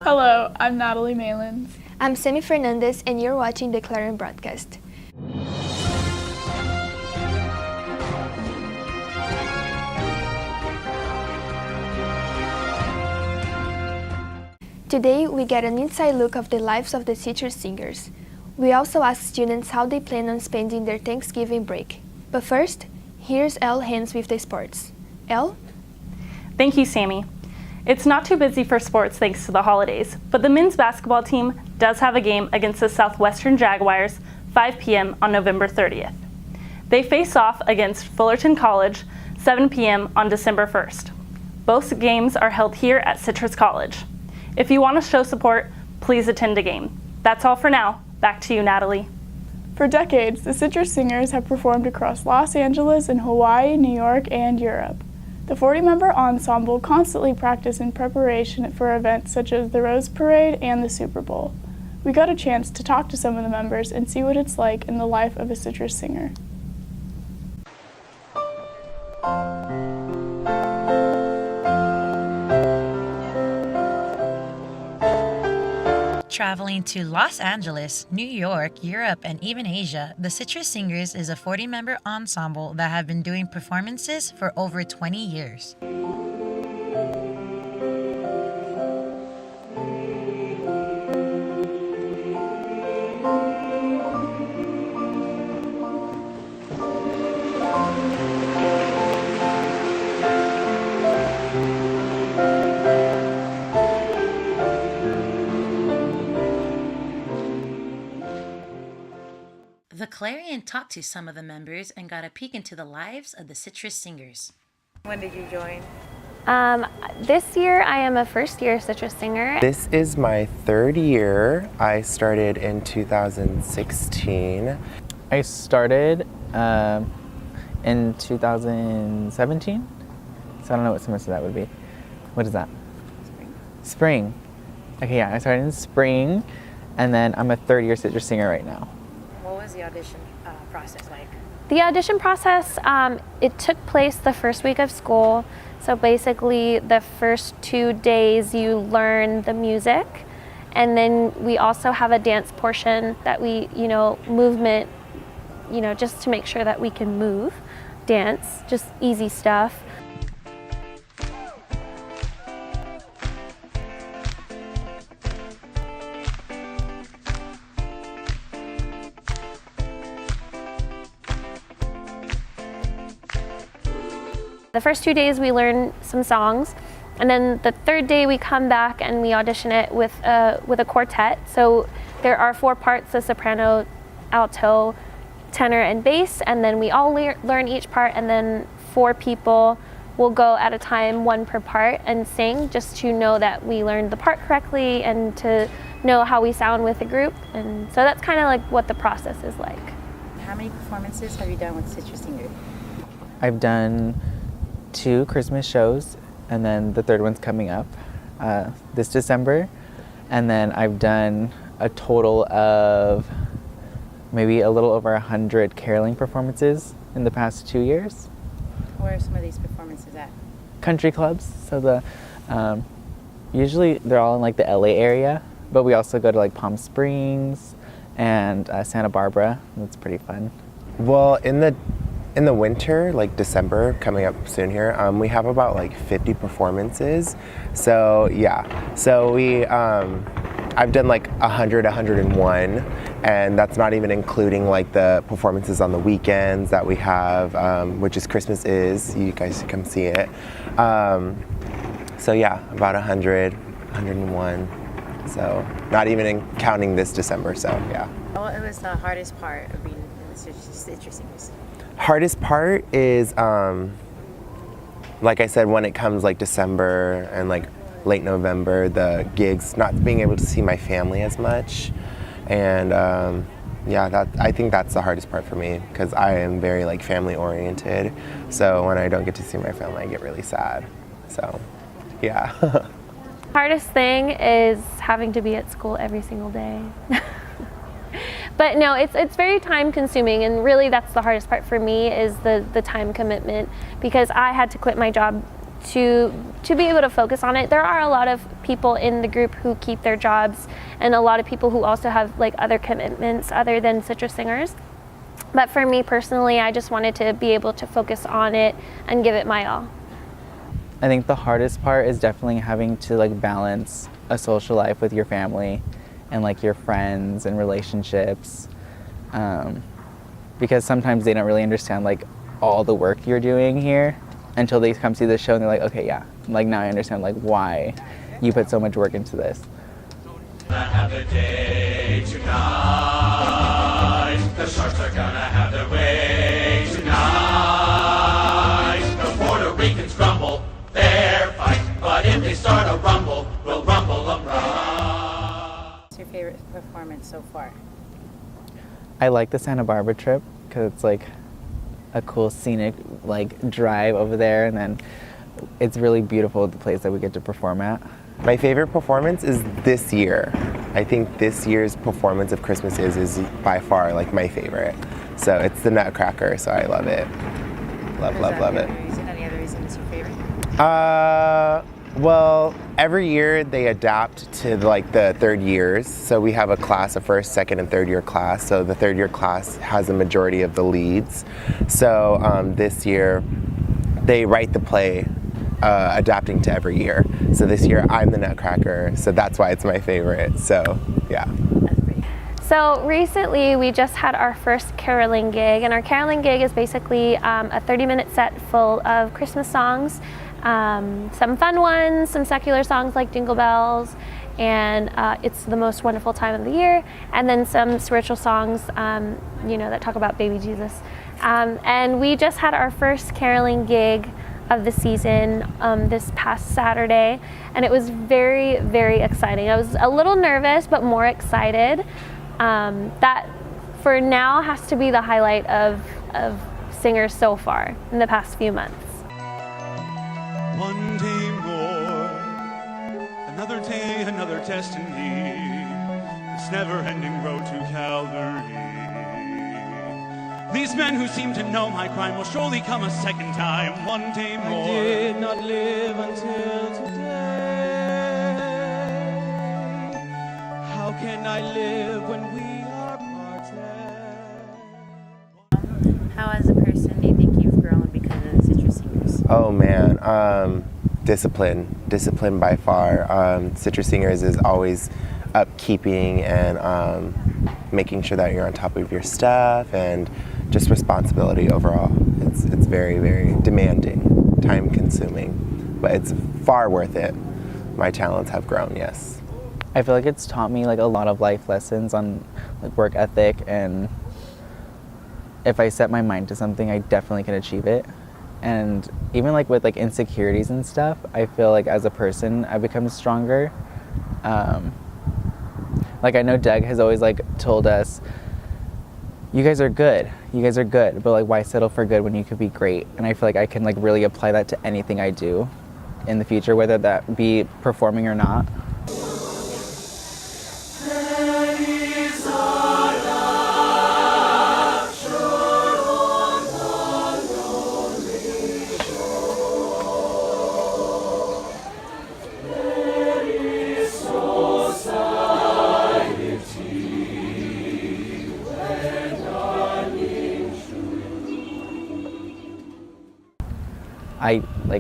Hello, I'm Natalie Malins. I'm Sammy Fernandez, and you're watching the Clarion Broadcast. Today, we get an inside look of the lives of the Citrus Singers. We also ask students how they plan on spending their Thanksgiving break. But first, here's Elle Hans with the sports. Elle? Thank you, Sammy. It's not too busy for sports thanks to the holidays, but the men's basketball team does have a game against the Southwestern Jaguars 5 p.m. on November 30th. They face off against Fullerton College 7 p.m. on December 1st. Both games are held here at Citrus College. If you want to show support, please attend a game. That's all for now. Back to you, Natalie. For decades, the Citrus Singers have performed across Los Angeles and Hawaii, New York, and Europe. The 40-member ensemble constantly practice in preparation for events such as the Rose Parade and the Super Bowl. We got a chance to talk to some of the members and see what it's like in the life of a Citrus Singer. Traveling to Los Angeles, New York, Europe, and even Asia, the Citrus Singers is a 40-member ensemble that have been doing performances for over 20 years. The Clarion talked to some of the members and got a peek into the lives of the Citrus Singers. When did you join? This year I am a first-year Citrus Singer. This is my third year. I started in 2016. I started in 2017, so I don't know what semester that would be. What is that? Spring. Okay, yeah, I started in spring, and then I'm a third-year Citrus Singer right now. What was the audition process like? The audition process, it took place the first week of school. So basically the first 2 days you learn the music, and then we also have a dance portion that we, movement, just to make sure that we can move, dance, just easy stuff. The first 2 days we learn some songs, and then the third day we come back and we audition it with a quartet. So there are 4 parts: a soprano, alto, tenor, and bass, and then we all learn each part, and then 4 people will go at a time, 1 per part, and sing, just to know that we learned the part correctly and to know how we sound with the group. And so that's kind of like what the process is like. How many performances have you done with Citrus Singer? I've done 2 Christmas shows, and then the third one's coming up this December. And then I've done a total of maybe a little over 100 caroling performances in the past 2 years. Where are some of these performances at? Country clubs. So usually they're all in like the LA area, but we also go to like Palm Springs and Santa Barbara. That's pretty fun. Well, in the winter, like December, coming up soon here, we have about like 50 performances. So yeah, so I've done like 100, 101, and that's not even including like the performances on the weekends that we have, which is Christmas Is. You guys should come see it. So yeah, about 100, 101. So not even counting this December, so yeah. What was the hardest part of being in the Citrus Singers? Hardest part is, like I said, when it comes like December and like late November, the gigs, not being able to see my family as much. And yeah, I think that's the hardest part for me, because I am very like family oriented. So when I don't get to see my family, I get really sad. So yeah. Hardest thing is having to be at school every single day. But no, it's very time consuming, and really that's the hardest part for me, is the time commitment, because I had to quit my job to be able to focus on it. There are a lot of people in the group who keep their jobs, and a lot of people who also have like other commitments other than Citrus Singers. But for me personally, I just wanted to be able to focus on it and give it my all. I think the hardest part is definitely having to like balance a social life with your family and like your friends and relationships, because sometimes they don't really understand like all the work you're doing here until they come see the show and they're like, okay, yeah, like now I understand like why you put so much work into this. Have a day tonight. The Sharks are gonna have their way tonight. The Puerto Ricans grumble their fight, but if they start a rumble, we'll rumble them right. What's your favorite performance so far? I like the Santa Barbara trip because it's like a cool scenic like drive over there, and then it's really beautiful, the place that we get to perform at. My favorite performance is this year. I think this year's performance of Christmas is by far like my favorite. So it's the Nutcracker, so I love it. Love it. Any other reason it's your favorite? Well, every year they adapt to like the third years. So we have a class, a first, second, and third year class. So the third year class has a majority of the leads. So this year they write the play adapting to every year. So this year I'm the Nutcracker, so that's why it's my favorite. So yeah. So recently we just had our first caroling gig, and our caroling gig is basically a 30-minute set full of Christmas songs, some fun ones, some secular songs like Jingle Bells, and It's the Most Wonderful Time of the Year, and then some spiritual songs, that talk about baby Jesus. And we just had our first caroling gig of the season this past Saturday, and it was very, very exciting. I was a little nervous, but more excited. That for now has to be the highlight of singers so far in the past few months. One day more, another day, another destiny, this never-ending road to Calvary. These men who seem to know my crime will surely come a second time, one day more. I did not live until today. How can I live when we are parted? How as a person do you think you've grown because of the Citrus Singers? Oh man, discipline by far. Citrus Singers is always upkeeping and making sure that you're on top of your stuff, and just responsibility overall. It's very, very demanding, time consuming, but it's far worth it. My talents have grown, yes. I feel like it's taught me like a lot of life lessons on like work ethic, and if I set my mind to something, I definitely can achieve it. And even like with like insecurities and stuff, I feel like as a person I've become stronger. Like I know Doug has always like told us, you guys are good, but like why settle for good when you could be great? And I feel like I can like really apply that to anything I do in the future, whether that be performing or not.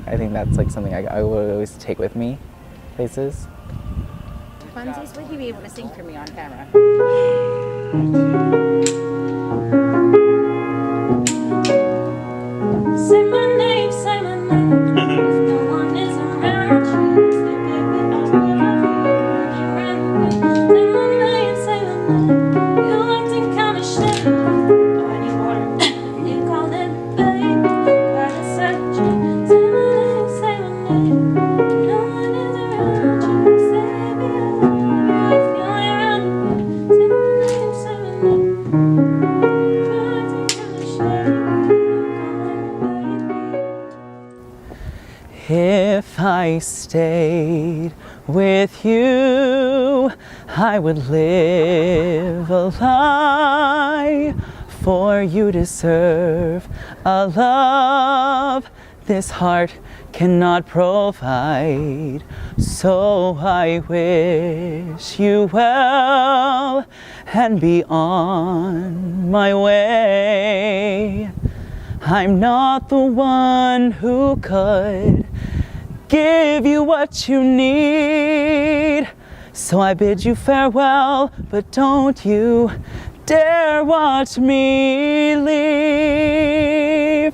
I think that's like something I would always take with me places. Funsies, would you be able to sing for me on camera? Say my name, say my name. If no one is around you, say baby, I will love you when you're around me. Say my name, you acting kinda shady. I need water, you call it babe. But I said you. Say my name, no one is around you. Say baby, I love you if you're around me. Say my name, you acting kinda shady. If I stayed with you, I would live a lie, for you deserve a love this heart cannot provide. So I wish you well and be on my way. I'm not the one who could give you what you need. So I bid you farewell, but don't you dare watch me leave.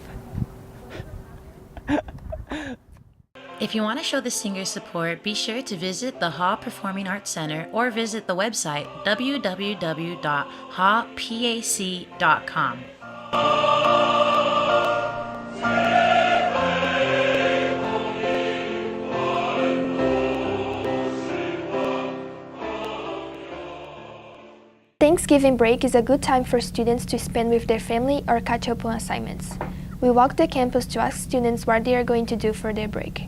If you want to show the singers support, be sure to visit the HA Performing Arts Center or visit the website www.hapac.com. Thanksgiving break is a good time for students to spend with their family or catch up on assignments. We walked the campus to ask students what they are going to do for their break.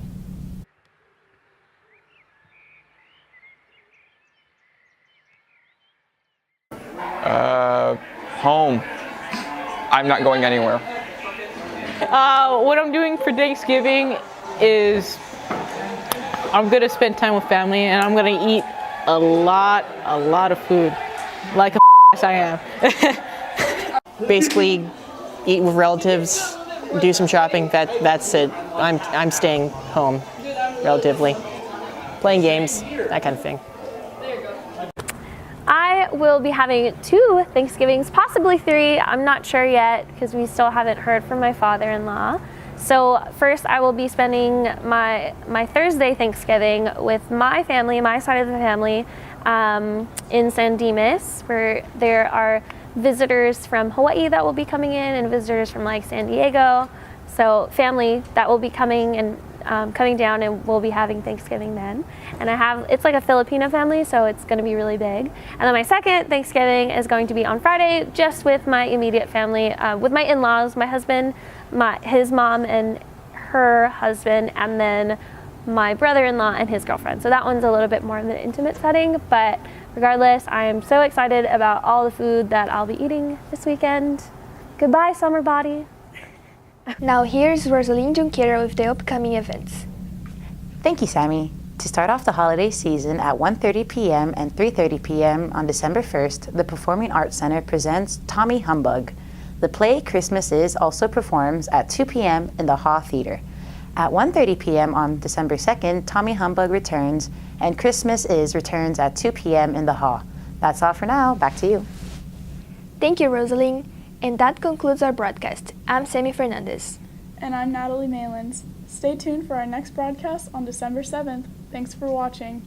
Home. I'm not going anywhere. What I'm doing for Thanksgiving is I'm gonna spend time with family and I'm gonna eat a lot of food, like a I am. Basically, eat with relatives, do some shopping. That's it. I'm staying home, relatively, playing games, that kind of thing. I will be having 2 Thanksgivings, possibly 3. I'm not sure yet because we still haven't heard from my father-in-law. So first I will be spending my Thursday Thanksgiving with my family, my side of the family, in San Dimas, where there are visitors from Hawaii that will be coming in and visitors from like San Diego. So family that will be coming and coming down, and we'll be having Thanksgiving then. And it's like a Filipino family, so it's going to be really big. And then my second Thanksgiving is going to be on Friday, just with my immediate family, with my in-laws, my husband, his mom and her husband, and then my brother-in-law and his girlfriend. So that one's a little bit more of an intimate setting, but regardless, I am so excited about all the food that I'll be eating this weekend. Goodbye, summer body. Now here's Rosaline Junqueira with the upcoming events. Thank you, Sammy. To start off the holiday season at 1:30 p.m. and 3:30 p.m. on December 1st, the Performing Arts Center presents Tommy Humbug. The play Christmas Is also performs at 2 p.m. in the Haw Theater. At 1:30 p.m. on December 2nd, Tommy Humbug returns, and Christmas Is returns at 2 p.m. in the Haw. That's all for now. Back to you. Thank you, Rosaline. And that concludes our broadcast. I'm Sammy Fernandez. And I'm Natalie Malins. Stay tuned for our next broadcast on December 7th. Thanks for watching.